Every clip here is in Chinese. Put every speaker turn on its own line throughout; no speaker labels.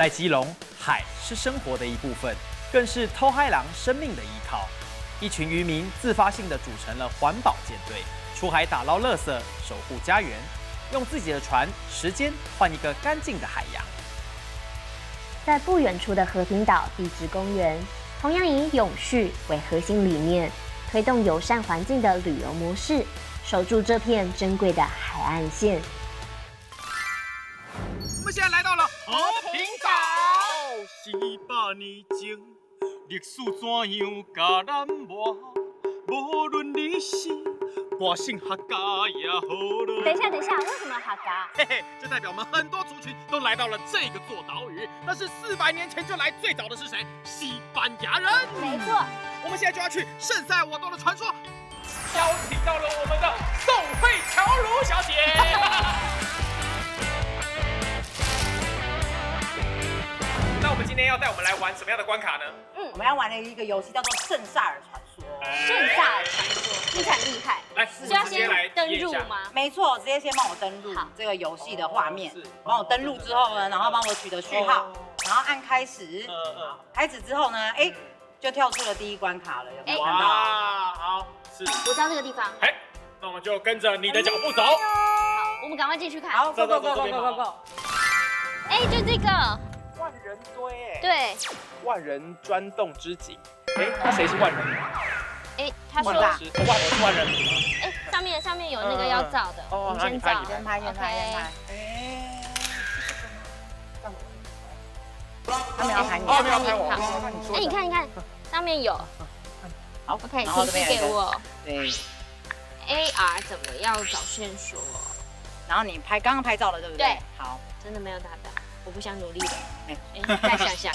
在基隆，海是生活的一部分，更是偷海狼生命的依靠。一群渔民自发性地组成了环保舰队，出海打捞垃圾，守护家园，用自己的船、时间换一个干净的海洋。
在不远处的和平岛地质公园，同样以永续为核心理念，推动友善环境的旅游模式，守住这片珍贵的海岸线。
我们现在来到了和平岛。400年前，历史怎样甲咱磨？无论你是外省客家也好了。
等一下，为什么客家？
嘿嘿，这代表我们很多族群都来到了这个座岛屿。但是400年前就来最早的是谁？西班牙人。
没错，
我们现在就要去圣塞瓦多的传说，邀请到了我们的宋慧乔如小姐。那我们今天要带我们来玩什么样的关卡呢？
我们要玩的一个游戏叫做圣萨尔传说。
圣萨尔传说，听起来很厉害。
来，
是要先登入吗？
没错，直接先帮我登录这个游戏的画面，帮我登录之后呢，然后帮我取得序号，然后按开始。开始之后呢，就跳出了第一关卡了，有没有看到？
哇，好，是。
我知道这个地方。
哎，那我们就跟着你的脚步走。
好，我们赶快进去看。
好
，go。
哎，就这个。
万人堆，
对。
万人钻洞之井。哎，那谁是万人？
哎，他说
我是万人迷吗？
哎，上面有那个要照的，我们先照。
先拍。他们要拍你，
他们要拍我。
哎，你看，上面有。
好
，OK，提示给我。
对。
AR 怎么样找线索？
然后你刚刚拍照了，对不对？
对。
好，
真的没有达到，我不想努力了。再想想。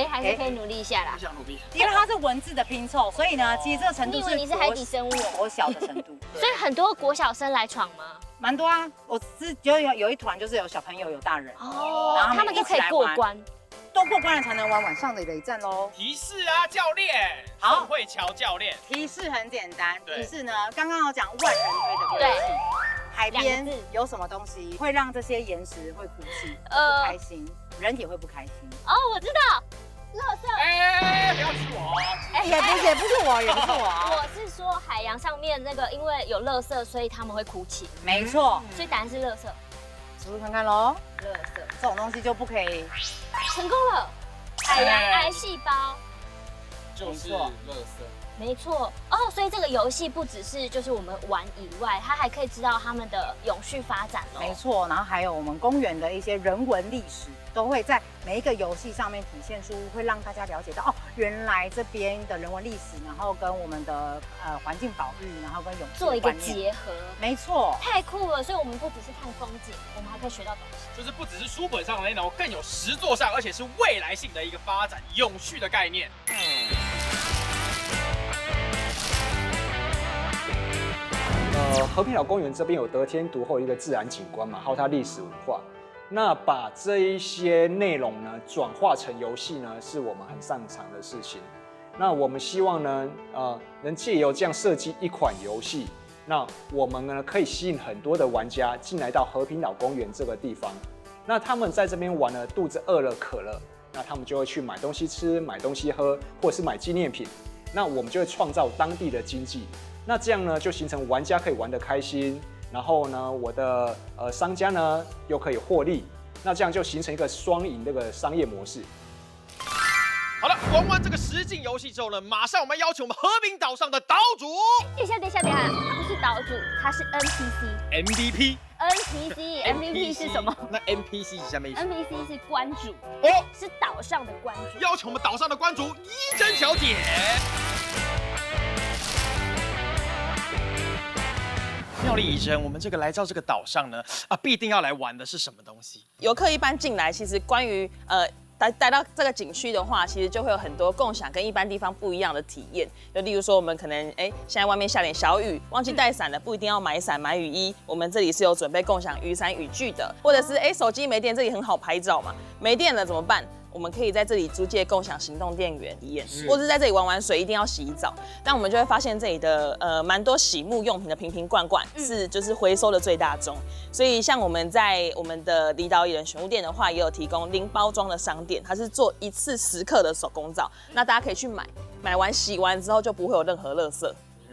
还是可以努力一下啦。
不想努力，
因为它是文字的拼凑，所以呢，其实这个程度是
你是海底生物，
国小的程度。
所以很多国小生来闯吗？
蛮多啊，我是觉得有一团就是有小朋友有大人
哦，
然后
他们就可以过关，
都过关了才能玩晚上的雷战喽。
提示啊，教练，
好，
宋慧乔教练。
提示很简单，提示呢，刚刚有讲万人堆的游戏，海边有什么东西会让这些岩石会哭泣、不开心，人也会不开心。
哦，我知道，垃圾。
哎，不要吃我。
也不是我。
我是说海洋上面那个，因为有垃圾，所以他们会哭泣。
没错，
所以答案是垃圾。
是不是看看喽？
垃圾
这种东西就不可以。
成功了，海洋癌细胞。
就是垃圾。
没错哦，所以这个游戏不只是就是我们玩以外，它还可以知道他们的永续发展哦。
没错，然后还有我们公园的一些人文历史，都会在每一个游戏上面体现出，会让大家了解到哦，原来这边的人文历史，然后跟我们的环境保育，然后跟永续
做一个结合。
没错，
太酷了！所以我们不只是看风景，我们还可以学到东西。
就是不只是书本上的内容，更有实作上，而且是未来性的一个发展、永续的概念。
和平岛公园这边有得天独厚一个自然景观嘛，还有它历史文化。那把这一些内容呢转化成游戏呢，是我们很擅长的事情。那我们希望呢，能借由这样设计一款游戏，那我们呢可以吸引很多的玩家进来到和平岛公园这个地方。那他们在这边玩呢，肚子饿了渴了，那他们就会去买东西吃、买东西喝，或是买纪念品。那我们就会创造当地的经济。那这样呢，就形成玩家可以玩得开心，然后呢，我的商家呢又可以获利，那这样就形成一个双赢这个商业模式。
好了，玩完这个实境游戏之后呢，马上我们邀请我们和平岛上的岛主。
等一下，他不是岛主，他是 NPC。MVP 是什么？
那 NPC 是什么意思
？NPC 是关主是岛上的关主。
邀请我们岛上的关主依珍小姐。妙丽怡珍，我们这个来到这个岛上呢，必定要来玩的是什么东西？
游客一般进来，其实关于待到这个景区的话，其实就会有很多共享跟一般地方不一样的体验。就例如说，我们可能现在外面下点小雨，忘记带伞了，不一定要买伞买雨衣，我们这里是有准备共享雨伞雨具的。或者是手机没电，这里很好拍照嘛，没电了怎么办？我们可以在这里租借共享行动电源体验，或者是在这里玩水，一定要洗澡。但我们就会发现这里的蛮多洗沐用品的瓶瓶罐罐是就是回收的最大宗。所以像我们在我们的离岛艺人选物店的话，也有提供零包装的商店，它是做1次10克的手工皂，那大家可以去买，买完洗完之后就不会有任何垃圾。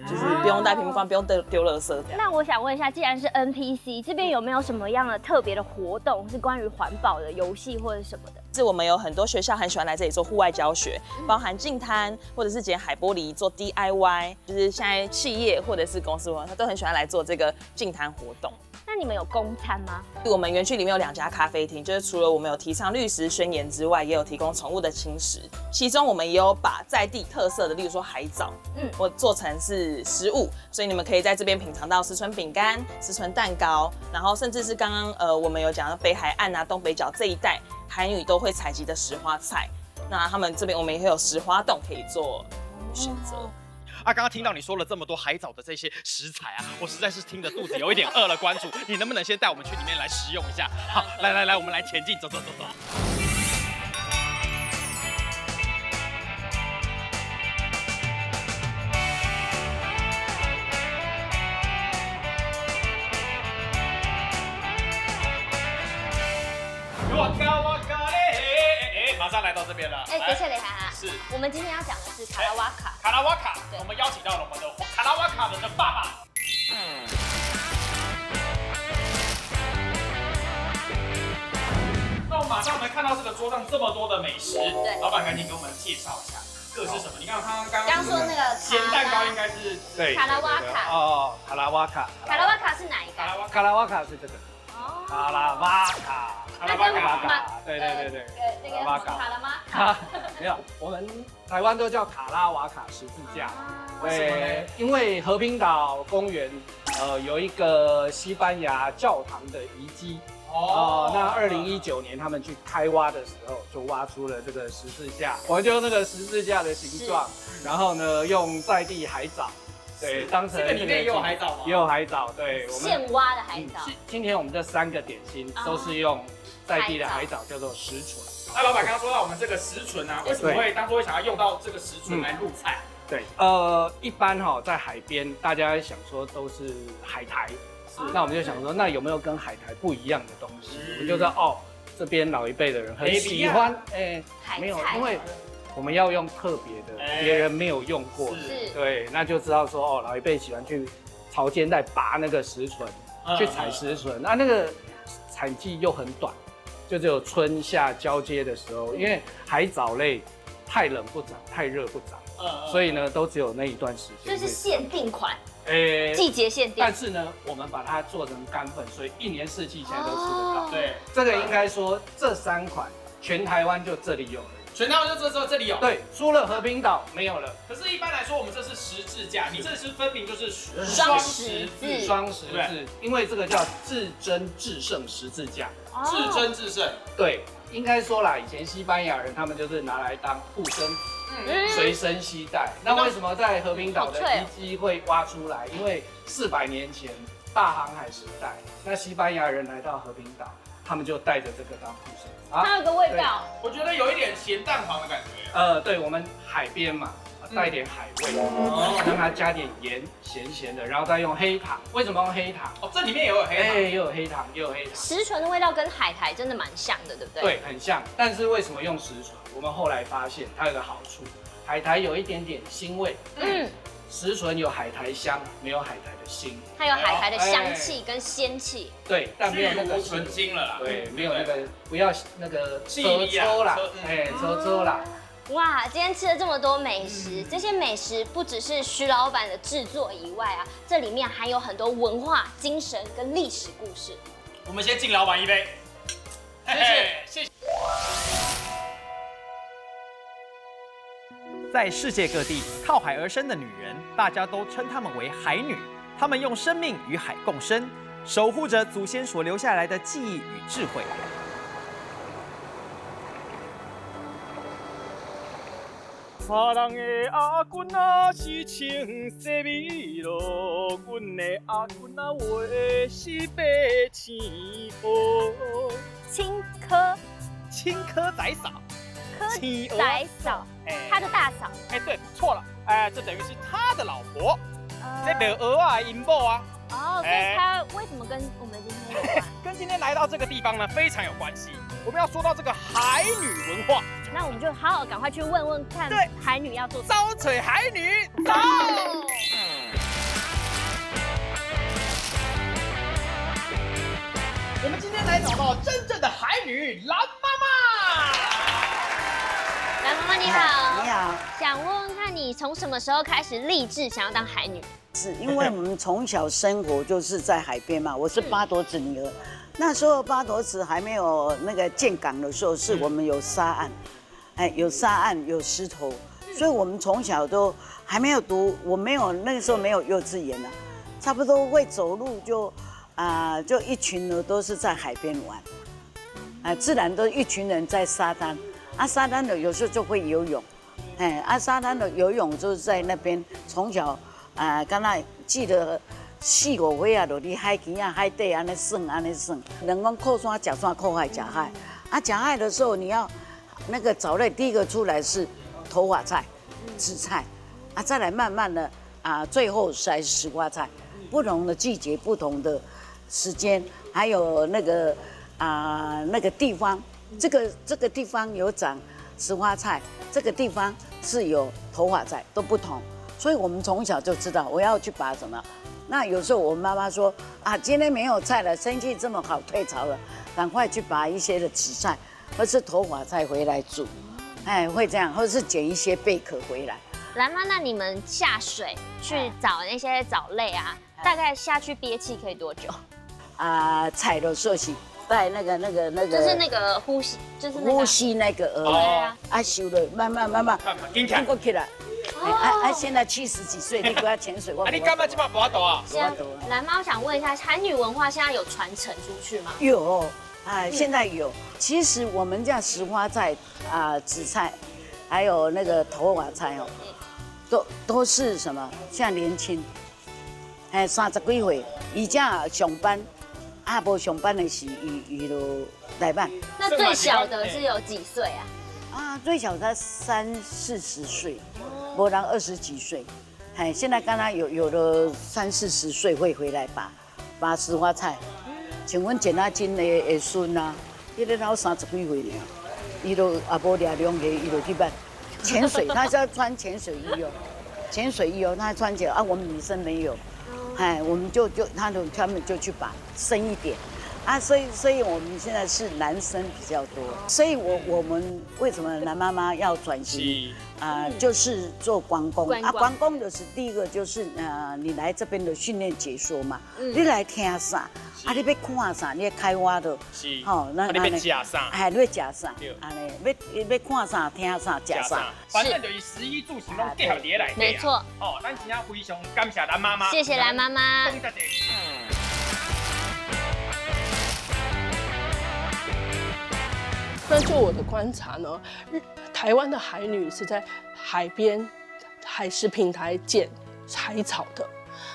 就是不用带瓶瓶罐，不用丢垃圾这样。
那我想问一下，既然是 NPC 这边有没有什么样的特别的活动，是关于环保的游戏或者什么的？
是我们有很多学校很喜欢来这里做户外教学，包含净滩或者是捡海玻璃做 DIY， 就是现在企业或者是公司他都很喜欢来做这个净滩活动。
那你们有公餐吗？
我们园区里面有2家咖啡厅，就是除了我们有提倡绿食宣言之外，也有提供宠物的轻食。其中我们也有把在地特色的，例如说海藻，我做成是食物，所以你们可以在这边品尝到石醇饼干、石醇蛋糕，然后甚至是刚刚我们有讲到北海岸啊、东北角这一带韩语都会采集的石花菜。那他们这边我们也会有石花冻可以做选择。
刚刚听到你说了这么多海藻的这些食材啊，我实在是听得肚子有一点饿了。关主，你能不能先带我们去里面来食用一下？好，来，我们来前进，走。马上来到这边了。
等一下，
是
我们今天要讲的是卡拉瓦卡。
卡拉瓦卡，我们邀请到了我们的卡拉瓦卡人的爸爸。那我马上看到这个桌上这么多的美食，
对，
老板赶紧给我们介绍一下，各是什么？你看他刚
刚说那个
咸蛋糕应该是
对
卡拉瓦卡
哦，卡拉瓦卡，
卡拉瓦卡是哪一个？
卡拉瓦卡是这个，卡拉瓦卡，
那跟
对，
那个卡拉吗？
没有，我们台湾都叫卡拉瓦卡十字架。对，因为和平岛公园有一个西班牙教堂的遗迹。那2019年他们去开挖的时候，就挖出了这个十字架。我就那个十字架的形状，然后呢，用在地海藻，对，当成这个
里面也有海藻吗？
也有海藻，对，我们
现挖的海藻。
今天我们这3个点心都是用在地的海藻，叫做石醇。
那老板刚刚说到我们这个石醇啊，为什么会当初会想要用到这个石醇来入菜？
对，一般在海边，大家想说都是海苔。那我们就想说，那有没有跟海苔不一样的东西？我们就知道这边老一辈的人很喜欢，没有，因为我们要用特别的，别人没有用过的，对，那就知道说老一辈喜欢去潮间带拔那个石醇，去采石醇，那个产季又很短，就只有春夏交接的时候，因为海藻类太冷不长，太热不长，所以呢都只有那一段时间。
这是限定款。
季
节限定，
但是呢，我们把它做成干粉，所以1年4季现在都吃得到。
对，
这个应该说这3款全台湾就这里有了，
全台湾就这里有。
对，除了和平岛没有了。
可是，一般来说，我们这是十字架，你这是分明就是
双十字，
双十字，因为这个叫至真至圣十字架。
至真至圣，
对，应该说啦，以前西班牙人他们就是拿来当护身符。随身携带。那为什么在和平岛的遗迹会挖出来？因为400年前大航海时代，那西班牙人来到和平岛，他们就带着这个当护身符。
它有个味道，
我觉得有一点咸蛋黄的感觉。
对，我们海边嘛，带点海味，让它加点盐，咸的，然后再用黑糖。为什么用黑糖？
这里面也有黑糖，
也有黑糖，也有黑糖。
石醇的味道跟海苔真的蛮像的，对不对？
对，很像。但是为什么用石醇？我们后来发现它有个好处，海苔有一点点腥味，石醇有海苔香，没有海苔的腥。
它有海苔的香气跟鲜气。
对，但没有那个
纯精了啦。
对，没有那个不要那个抽啦，抽啦。
哇，今天吃了这么多美食，这些美食不只是徐老板的制作以外啊，这里面还有很多文化、精神跟历史故事。
我们先敬老板一杯，谢谢。在世界各地靠海而生的女人，大家都称她们为海女。她们用生命与海共生，守护着祖先所留下来的记忆与智慧。沙人的阿君啊，是清洗美咯，阮的阿君啊，话是白青波。青稞仔嫂，
柯
企鹅
仔嫂，他的大嫂。
对，错了，这等于是他的老婆，这
哦，
鹅啊，银豹啊，
所以他为什么跟我们今天有关？
跟今天来到这个地方呢非常有关系。我们要说到这个海女文化，
那我们就好好赶快去问问看，
对，
海女要做什么？
招嘴海女，走。我们今天来找到真正的海女蓝妈妈。
蓝妈妈你好，
你好，
想问问看你从什么时候开始立志想要当海女？
是因为我们从小生活就是在海边嘛，我是八斗子女儿。那时候八斗子还没有那个建港的时候，是我们有沙岸，有沙岸有石头，所以我们从小都还没有读，我没有那个时候没有幼稚园啊，差不多会走路就一群人都是在海边玩，自然都一群人在沙滩，沙滩的有时候就会游泳，沙滩的游泳就是在那边从小。刚才记得4、5岁啊，就伫海边啊、海底安尼耍，人讲靠山吃山，靠海吃海。吃海的时候，你要那个藻类，第一个出来是头发菜、紫菜，再来慢慢的最后才是石花菜。不同的季节、不同的时间，还有那个地方，这个地方有长石花菜，这个地方是有头发菜，都不同。所以我们从小就知道我要去拔什么。那有时候我妈妈说今天没有菜了，天气这么好，退潮了，赶快去拔一些的紫菜或是头发菜回来煮，会这样，或者是捡一些贝壳回来。
蓝妈，那你们下水去找那些藻类啊，大概下去憋气可以多久？
采的时候是带那个，
就是那个呼吸，就是那个
呼吸那个修了慢慢通过去了。现在70几岁，你不要潜水，
你干嘛这么不要抖啊？
蓝妈，我想问一下，海女文化现在有传承出去吗？
有，现在有。其实我们家石花菜紫菜，还有那个头发菜都是什么？像年轻，30几岁，伊正上班，无上班的是伊就来办。
那最小的是有几岁啊？
最小才30、40岁。没人20几岁，现在刚刚有的30、40岁会回来拔石花菜。请问简阿金的孙啊，伊个老30几岁呢，伊都无抓两个，伊就去办潜水，他是要穿潜水衣哦，潜水衣哦，他穿起来我们女生没有，我们他们就去拔深一点。所以我们现在是男生比较多，所以我们为什么蓝妈妈要转型？就是做观光观光的是第一个就是你来这边的训练解说嘛，你来听啥，你要看啥，你要开挖的，
那你要吃啥？
你要吃啥？要看啥，听啥，吃啥？
反正就是食衣住行都结合起来。
没错。
咱今天非常感谢蓝妈妈。
谢谢蓝妈妈。
那就我的观察呢，台湾的海女是在海边海石平台捡海草的。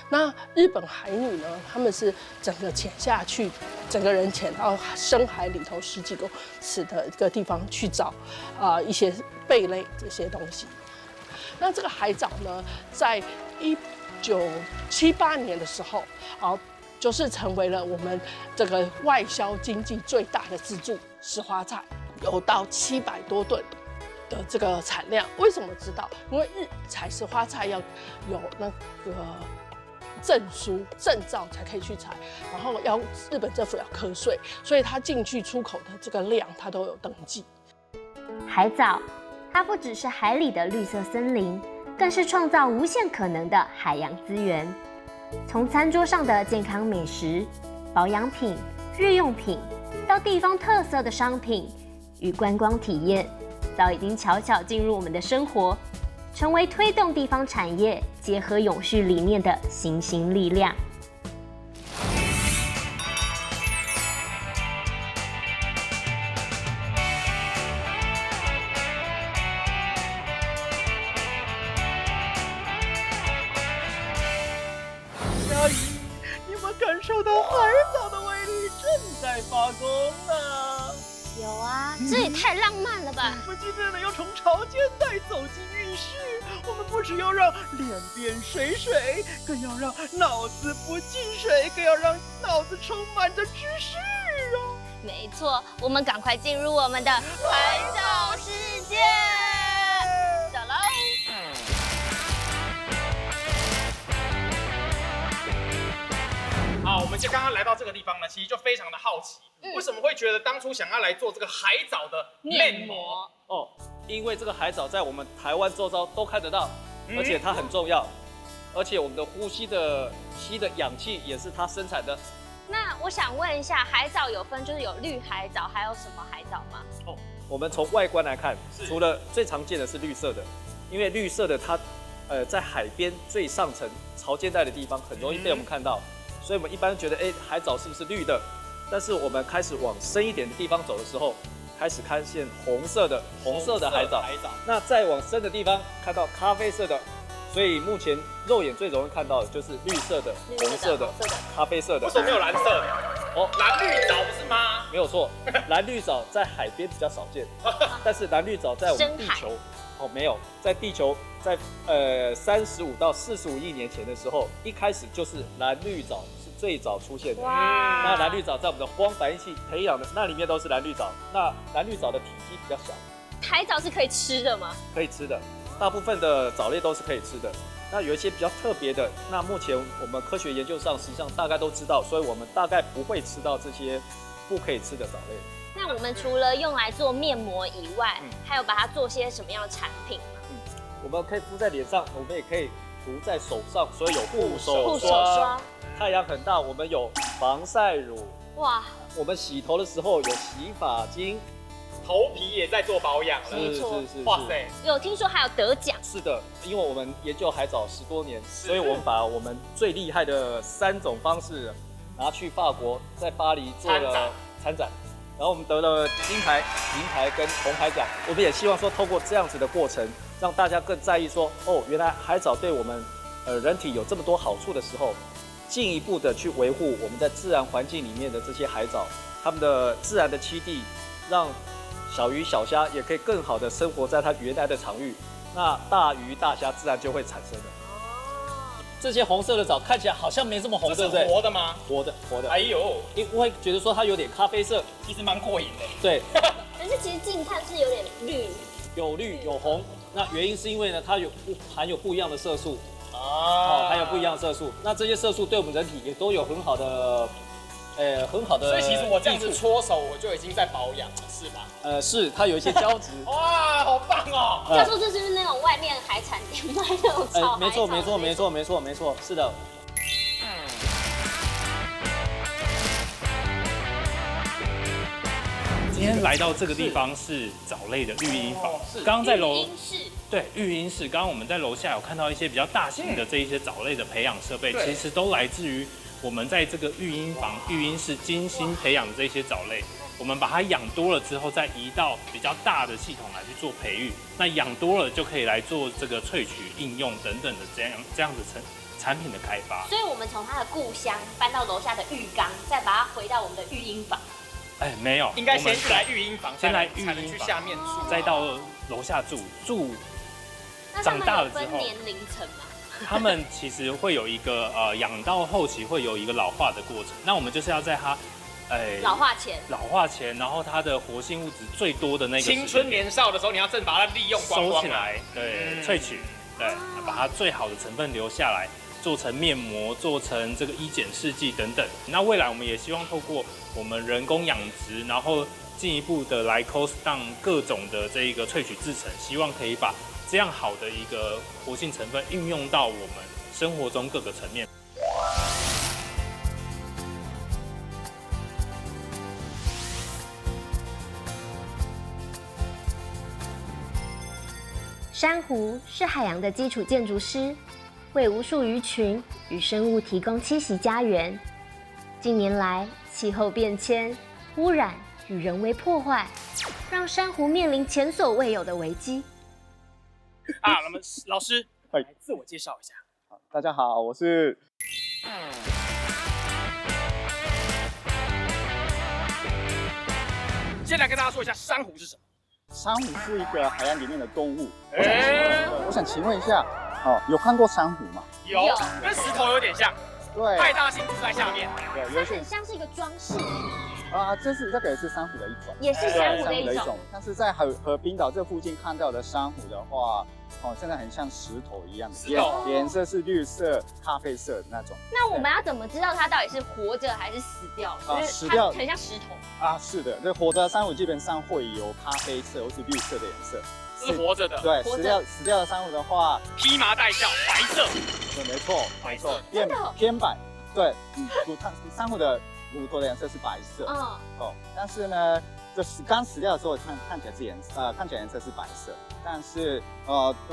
那日本海女呢，她们是整个潜下去，整个人潜到深海里头10几公尺的一个地方去找一些贝类这些东西。那这个海藻呢，在1978年的时候就是成为了我们这个外销经济最大的支柱，石花菜有到700多吨的这个产量。为什么知道？因为采石花菜要有那个证书证照才可以去采，然后日本政府要课税，所以它进去出口的这个量它都有登记。
海藻，它不只是海里的绿色森林，更是创造无限可能的海洋资源。从餐桌上的健康美食、保养品、日用品，到地方特色的商品与观光体验，早已经悄悄进入我们的生活，成为推动地方产业结合永续理念的新兴力量。
嘉怡，你们感受到海藻的威力正在发功啊！
有啊，这也太浪漫了吧！
我们今天呢要从潮间带走进浴室，我们不只要让脸变水水，更要让脑子不进水，更要让脑子充满着知识哦。
没错，我们赶快进入我们的海藻世界，走喽！
好，我们就刚刚来到这个地方呢，其实就非常的好奇，为什么会觉得当初想要来做这个海藻的面膜？
哦，因为这个海藻在我们台湾周遭都看得到，而且它很重要，而且我们的呼吸的氧气也是它生产的。
那我想问一下，海藻有分就是有绿海藻，还有什么海藻吗？
哦，我们从外观来看，除了最常见的是绿色的，因为绿色的它在海边最上层潮间带的地方很容易被我们看到。所以我们一般觉得，海藻是不是绿的？但是我们开始往深一点的地方走的时候，开始看见红色的海藻。那再往深的地方看到咖啡色的，所以目前肉眼最容易看到的就是绿色的、红色的、咖啡色的。
为什么没有蓝色的？
哦，
蓝绿藻不是吗？
没有错，蓝绿藻在海边比较少见，但是蓝绿藻在我们地球，没有，在地球在35到45亿年前的时候，一开始就是蓝绿藻是最早出现的。那蓝绿藻在我们的光反应器培养的，那里面都是蓝绿藻。那蓝绿藻的体积比较小。
海藻是可以吃的吗？
可以吃的，大部分的藻类都是可以吃的。那有一些比较特别的，那目前我们科学研究上实际上大概都知道，所以我们大概不会吃到这些不可以吃的藻类。
那我们除了用来做面膜以外，还有把它做些什么样的产品吗？
我们可以敷在脸上，我们也可以涂在手上，所以有护手
霜。
太阳很大，我们有防晒乳。
哇！
我们洗头的时候有洗发精，
头皮也在做保养了。
是。
哇塞！
有听说还有得奖。
是的，因为我们研究海藻10多年，所以我们把我们最厉害的3种方式拿去法国，在巴黎做了参展。然后我们得了金牌、银牌跟铜牌奖。我们也希望说，透过这样子的过程，让大家更在意说，哦，原来海藻对我们人体有这么多好处的时候，进一步的去维护我们在自然环境里面的这些海藻，它们的自然的栖地，让小鱼小虾也可以更好的生活在它原来的场域，那大鱼大虾自然就会产生了。这些红色的藻看起来好像没这么红，对不对？
活的吗？
活的。
哎呦，
因为会觉得说它有点咖啡色，
其实蛮过瘾的。
对。
可是其实近看是有点绿。
有绿有红，那原因是因为呢，它含有不一样的色素。含有不一样的色素。那这些色素对我们人体也都有很好的。
所以其实我这样子搓手，我就已经在保养了，是吧？
是，它有一些胶质。
哇，好棒哦！
教授，这就是那种外面海产店卖那种炒海藻。
没错，是的。
今天来到这个地方是藻类的育婴房，刚刚在楼对育婴室，刚刚我们在楼下有看到一些比较大型的这一些藻类的培养设备，其实都来自于我们在这个育婴房、育婴室精心培养的这些藻类，我们把它养多了之后，再移到比较大的系统来去做培育。那养多了就可以来做这个萃取、应用等等的这样子产品的开发。
所以我们从它的故乡搬到楼下的浴缸，再把它回到我们的育婴房。
没有，
应该先来育婴房，
先来育婴房，
去下面住，
再到楼下住。长大了之后，
分年龄层吗？
他们其实会有一个养到后期会有一个老化的过程。那我们就是要在它
老化前，
然后它的活性物质最多的那个
青春年少的时候，你要正把它利用光
收起来，对，萃取，对，把它最好的成分留下来，做成面膜，做成这个医检试剂等等。那未来我们也希望透过我们人工养殖，然后进一步的来 cost down 各种的这一个萃取制成，希望可以把这样好的一个活性成分运用到我们生活中各个层面。
珊瑚是海洋的基础建筑师，为无数鱼群与生物提供栖息家园。近年来，气候变迁、污染与人为破坏，让珊瑚面临前所未有的危机。
那么老师，来自我介绍一下。
大家好，我是。
先来跟大家说一下珊瑚是什么。
珊瑚是一个海洋里面的动物。我想请问一下，有看过珊瑚吗？
有，跟石头有点像。
对，
派大星住在下面。
对，
它很像是一个装饰。
这个也是珊瑚的一种，
也是珊瑚的一种。
但是在河滨岛这附近看到的珊瑚的话，现在很像石头一样，颜色是绿色、咖啡色的那种。
那我们要怎么知道它到底是活着还是死掉了？
死掉
很像石头。
是的，这活的珊瑚基本上会有咖啡色或是绿色的颜色。
是活着的。
对，死掉的珊瑚的话，
披麻戴孝，白色。
对，没错，
白色，
偏白。对，珊瑚的骨头的颜色是白色。但是呢，就是刚死掉的时候看起来颜色是白色，但是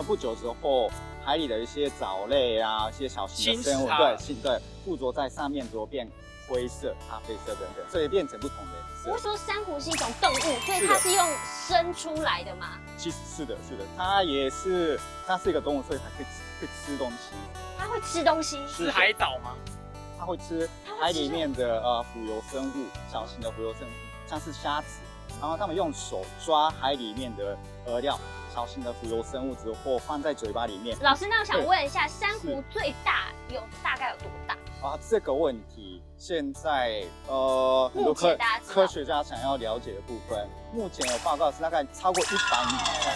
不久之后，海里的一些藻类啊，一些小型的生物，对，附着在上面之后变灰色、咖啡色等等，所以变成不同的颜色。
我说珊瑚是一种动物，所以它是用生出来的嘛？
其实是的，它是一个动物，所以它会吃东西。
它会吃东西？
是海藻吗？
它会吃海里面的浮游生物，小型的浮游生物，像是虾子。然后他们用手抓海里面的饵料，小型的浮游生物之后放在嘴巴里面。
老师，那我想问一下，珊瑚最大大概有多大？
这个问题现在很多科学家想要了解的部分，目前有报告是大概超过100米以上。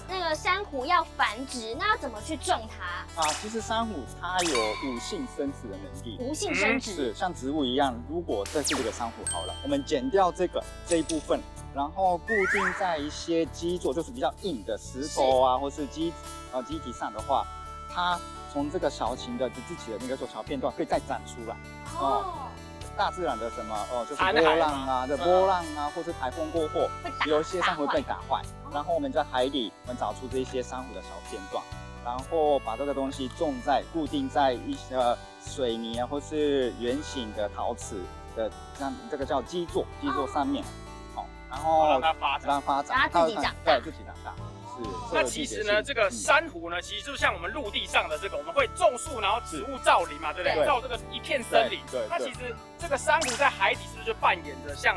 那个珊瑚要繁殖，那要怎么去种它？
其实珊瑚它有无性生殖的能力。
无性生殖
是像植物一样，如果这是这个珊瑚好了，我们剪掉这一部分，然后固定在一些基座，就是比较硬的石头啊，或是基体上的话，它从这个小型的自己的那个小片段可以再长出来。大自然的什么就是波浪啊，或是台风过后，有一些珊瑚被打坏，然后我们在海里，我们找出这些珊瑚的小片段，然后把这个东西固定在一些水泥啊，或是圆形的陶瓷的这个叫基座上面，然后让它发展，
让它自己长大，
对，自己长大。
那其实呢，这个珊瑚呢，其实就像我们陆地上的这个，我们会种树，然后植物造林嘛，对不对？造这个一片森林。对。那其实这个珊瑚在海底是不是就扮演着像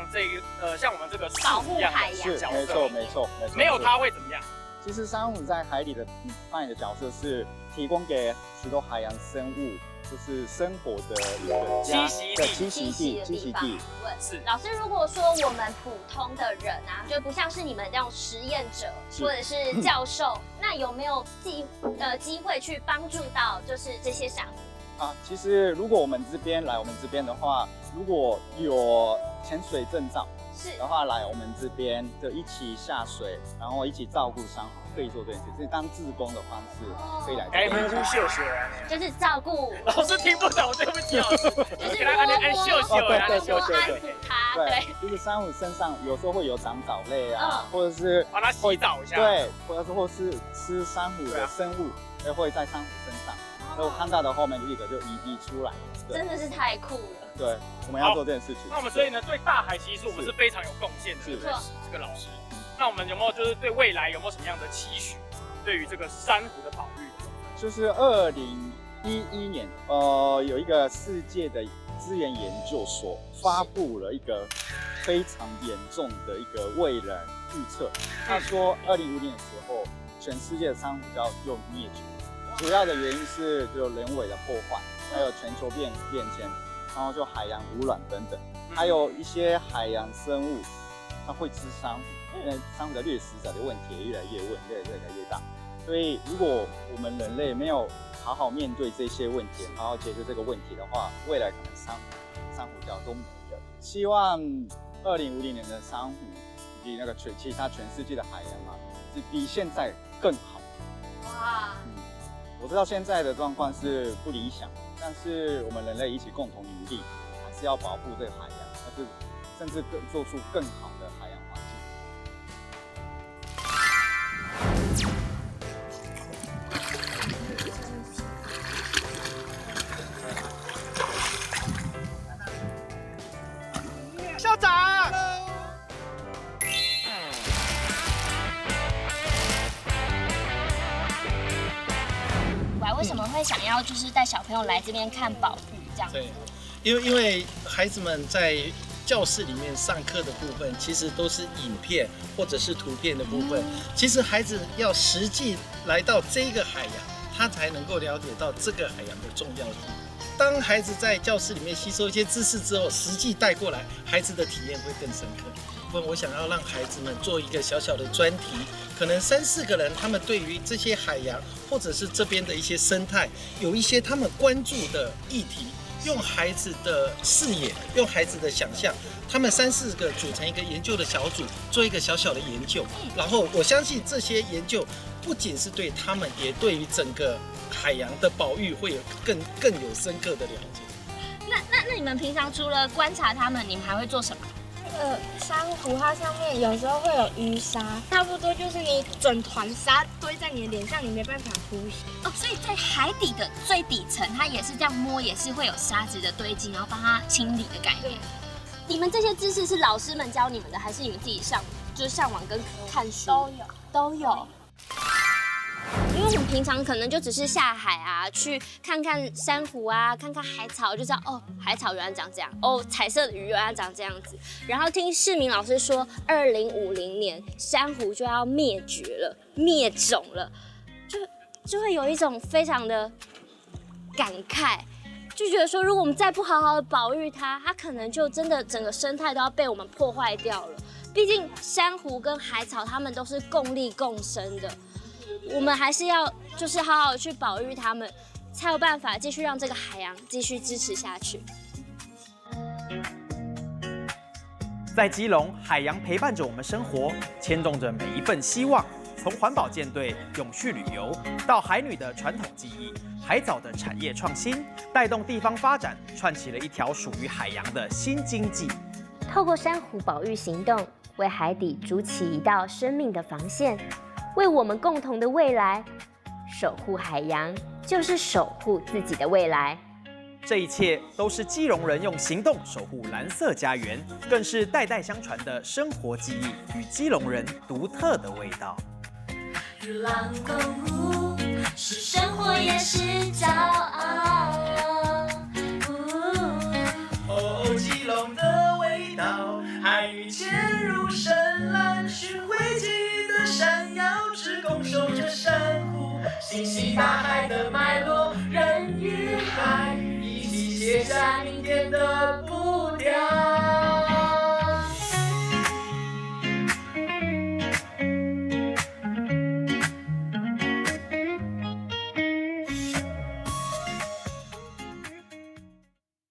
像我们这个
保护海洋
角色？没错。
没有它会怎么样？
其实珊瑚在海里的扮演的角色是提供给许多海洋生物，就是生活的一个
栖息地。是老师，如果说我们普通的人啊，就不像是你们这种实验者或者是教授，那有没有机会去帮助到就是这些珊瑚？
其实如果我们这边的话，如果有潜水证照的话，来我们这边就一起下水，然后一起照顾珊瑚，可以做这件事，是当志工的方式可以来。
呼呼秀秀，
就是照顾。
老师听不懂，对不起老师。
就是
按秀秀，
安抚它。对，
就是珊瑚身上有时候会有长藻类啊，或者是
帮它洗澡一下。
对，或是吃珊瑚的生物，也会在珊瑚身上。所以我看到的后面立刻就移出来。
真的是太酷了。
对，我们要做这件事情。
那我们所以呢，对大海其实我们是非常有贡献的，这个老师。那我们有没有就是对未来有没有什么样的期许？对于这个珊瑚的保育？
就是2011年，有一个世界的资源研究所发布了一个非常严重的一个未来预测。他说，2050年的时候，全世界的珊瑚就灭绝。主要的原因是就人为的破坏，还有全球变迁，然后就海洋污染等等，还有一些海洋生物，它会吃珊瑚，因为珊瑚的掠食者的问题也越来越大。所以如果我们人类没有好好面对这些问题，好好解决这个问题的话，未来可能珊瑚礁都没了。希望2050年的珊瑚以及那个其他全世界的海洋是比现在更好。哇！我知道现在的状况是不理想，但是我们人类一起共同努力，还是要保护这个海洋，甚至做出更好的海洋环
境。校长。
为什么会想要就是带小朋友来这边看保育这样？
对，因为孩子们在教室里面上课的部分，其实都是影片或者是图片的部分。其实孩子要实际来到这个海洋，他才能够了解到这个海洋的重要性。当孩子在教室里面吸收一些知识之后，实际带过来，孩子的体验会更深刻。我想要让孩子们做一个小小的专题，可能3、4个人，他们对于这些海洋或者是这边的一些生态，有一些他们关注的议题，用孩子的视野，用孩子的想象，他们3、4个组成一个研究的小组，做一个小小的研究。然后我相信这些研究不仅是对他们，也对于整个海洋的保育会有更有深刻的了解。
那你们平常除了观察它们，你们还会做什么？
珊瑚它上面有时候会有淤沙，差不多就是你整团沙堆在你的脸上，你没办法呼吸。
哦，所以在海底的最底层，它也是这样摸，也是会有沙子的堆积，然后帮它清理的概念。你们这些知识是老师们教你们的，还是你们自己上网跟看书？都有。因为我们平常可能就只是下海啊，去看看珊瑚啊，看看海草，就知道哦，海草原来长这样，哦，彩色的鱼原来长这样子。然后听世明老师说，2050年珊瑚就要灭绝了，灭种了，就会有一种非常的感慨，就觉得说，如果我们再不好好的保育它，它可能就真的整个生态都要被我们破坏掉了。毕竟珊瑚跟海草它们都是共利共生的。我们还是要就是好好的去保育它们，才有办法继续让这个海洋继续支持下去。
在基隆，海洋陪伴着我们生活，牵动着每一份希望。从环保舰队、永续旅游到海女的传统技艺，海藻的产业创新，带动地方发展，串起了一条属于海洋的新经济。
透过珊瑚保育行动，为海底筑起一道生命的防线。为我们共同的未来，守护海洋就是守护自己的未来。
这一切都是基隆人用行动守护蓝色家园，更是代代相传的生活记忆与基隆人独特的味道。
日浪共舞，是生活也是骄傲。
哦，基隆的味道，海域潜入深蓝，寻回记的闪耀，只拱手着珊瑚，心系大海的脉络，人与海一起写下明天的不